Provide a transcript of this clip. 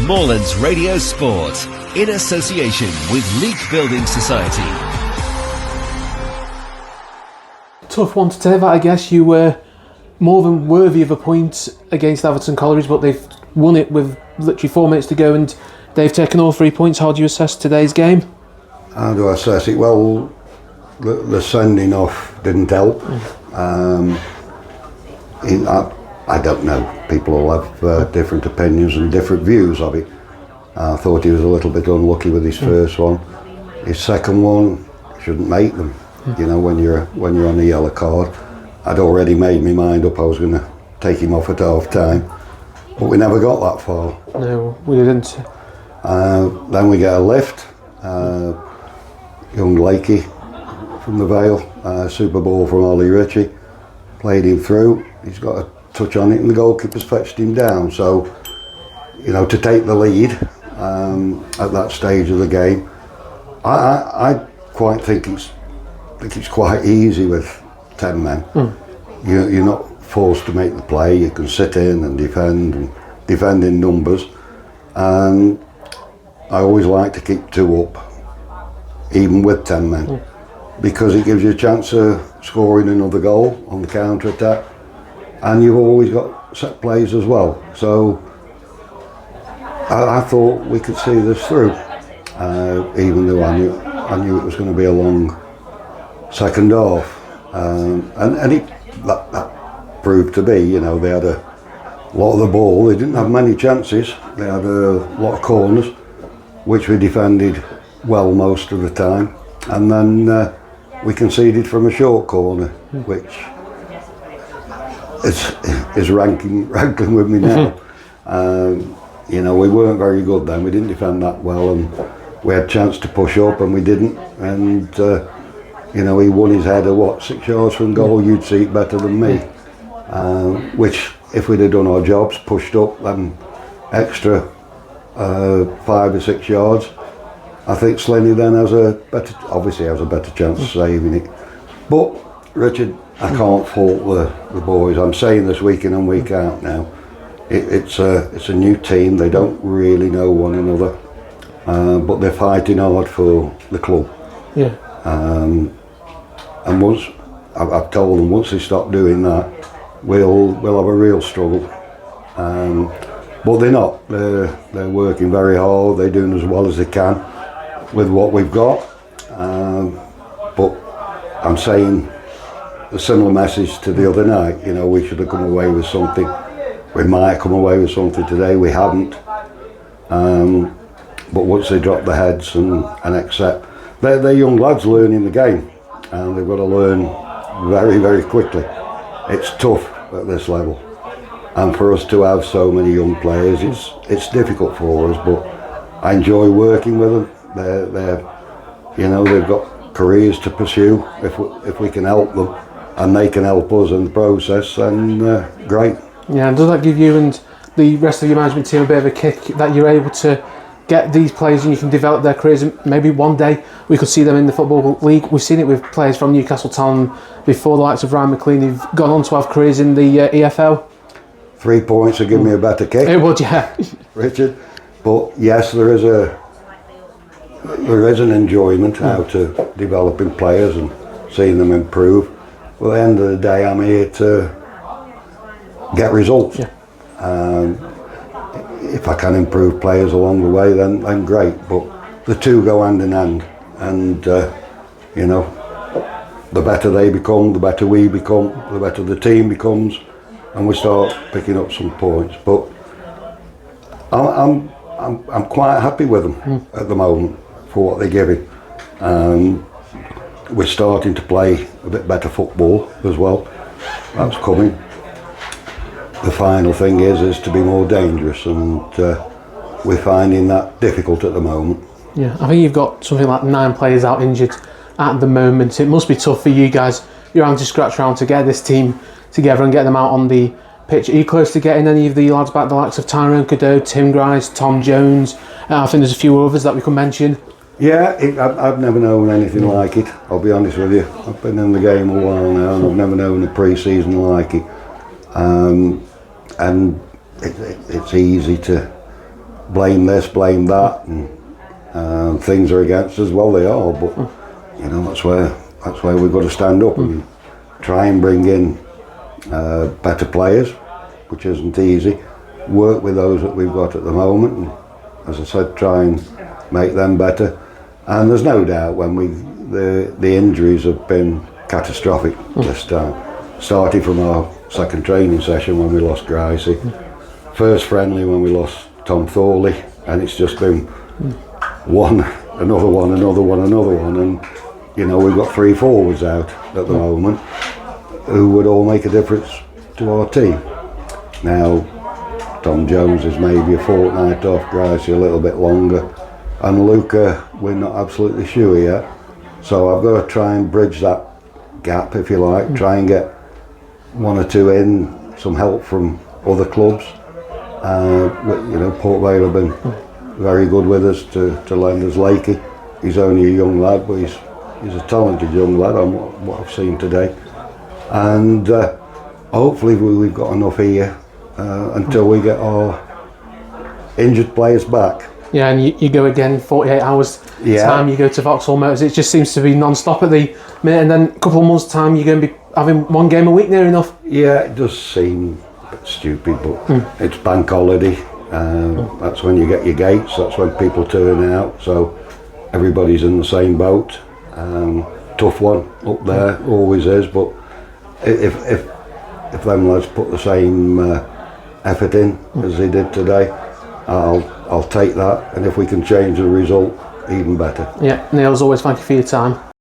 Moorlands Radio Sport, in association with Leek Building Society. Tough one to take that, I guess. You were more than worthy of a point against Atherton Colliery, but they've won it with literally 4 minutes to go and they've taken all 3 points. How do you assess today's game? How do I assess it? Well, the sending off didn't help. I don't know. People will have different opinions and different views of it. I thought he was a little bit unlucky with his first one. His second one shouldn't make them. You know, when you're on a yellow card. I'd already made my mind up I was going to take him off at half time, but we never got that far. No, we didn't. Then we get a lift. Young Lakey from the Vale, super ball from Ollie Ritchie, played him through. He's got a touch on it and the goalkeeper's fetched him down. So, you know, to take the lead at that stage of the game, I quite think it's quite easy with 10 men. You're not forced to make the play. You can sit in and defend in numbers. And I always like to keep 2 up, even with 10 men, because it gives you a chance of scoring another goal on the counter attack, and you've always got set plays as well. So I thought we could see this through, even though I knew it was going to be a long second half, and that proved to be. You know, they had a lot of the ball. They didn't have many chances. They had a lot of corners, which we defended well most of the time, and then we conceded from a short corner, which is rankling with me now. You know, we weren't very good then. We didn't defend that well, and we had a chance to push up, and we didn't. And you know, he won his header 6 yards from goal. You'd see it better than me. Which, if we'd have done our jobs, pushed up them extra 5 or 6 yards, I think Slenny then has a better chance of saving it. But Richard, I can't fault the boys. I'm saying this week in and week out now. It's a new team. They don't really know one another, but they're fighting hard for the club. Yeah. And once I've told them, once they stop doing that, we'll have a real struggle. But they're not. They're working very hard. They're doing as well as they can with what we've got. But I'm saying a similar message to the other night. You know, we should have come away with something. We might come away with something today. We haven't. But once they drop their heads and accept, they're young lads learning the game, and they've got to learn very, very quickly. It's tough at this level, and for us to have so many young players, it's difficult for us. But I enjoy working with them. They're you know, they've got careers to pursue. If we can help them, and they can help us in the process, then great. Yeah, and does that give you and the rest of your management team a bit of a kick that you're able to get these players and you can develop their careers, and maybe one day we could see them in the Football League? We've seen it with players from Newcastle Town before, the likes of Ryan McLean, who've gone on to have careers in the EFL. 3 points would give me a better kick. It would, yeah. Richard. But yes, there is an enjoyment out of developing players and seeing them improve. But at the end of the day, I'm here to get results. Yeah. If I can improve players along the way, then great. But the two go hand in hand, and you know, the better they become, the better we become, the better the team becomes, and we start picking up some points. But I'm quite happy with them at the moment for what they're giving. We're starting to play a bit better football as well. That's coming. The final thing is to be more dangerous, and we're finding that difficult at the moment. Yeah, I think you've got something like 9 players out injured at the moment. It must be tough for you guys. You're having to scratch around to get this team together and get them out on the pitch. Are you close to getting any of the lads back, the likes of Tyrone Cadeau, Tim Grice, Tom Jones? I think there's a few others that we can mention. Yeah, I've never known anything like it, I'll be honest with you. I've been in the game a while now, and I've never known a pre-season like it. And it's easy to blame this, blame that, and things are against us. Well, they are, but you know, that's where we've got to stand up and try and bring in better players, which isn't easy. Work with those that we've got at the moment, and as I said, try and make them better. And there's no doubt when the injuries have been catastrophic this time. Starting from our second training session when we lost Gricey, first friendly when we lost Tom Thorley, and it's just been another one, and you know, we've got 3 forwards out at the moment who would all make a difference to our team. Now, Tom Jones is maybe a fortnight off, Gricey a little bit longer, and Luca, we're not absolutely sure yet. So I've got to try and bridge that gap, if you like, try and get 1 or 2 in, some help from other clubs. You know, Port Vale have been very good with us to lend us Lakey. He's only a young lad, but he's a talented young lad on what I've seen today. And hopefully we've got enough here until we get our injured players back. Yeah, and you go again 48 hours time, you go to Vauxhall Motors. It just seems to be non-stop at the minute, and then a couple of months' time you're going to be having 1 game a week near enough. Yeah, it does seem a bit stupid, but it's bank holiday. That's when you get your gates, that's when people turn out, so everybody's in the same boat. Tough one up there, always is, but if them lads put the same effort in as they did today, I'll take that, and if we can change the result, even better. Yeah, Neil, as always, thank you for your time.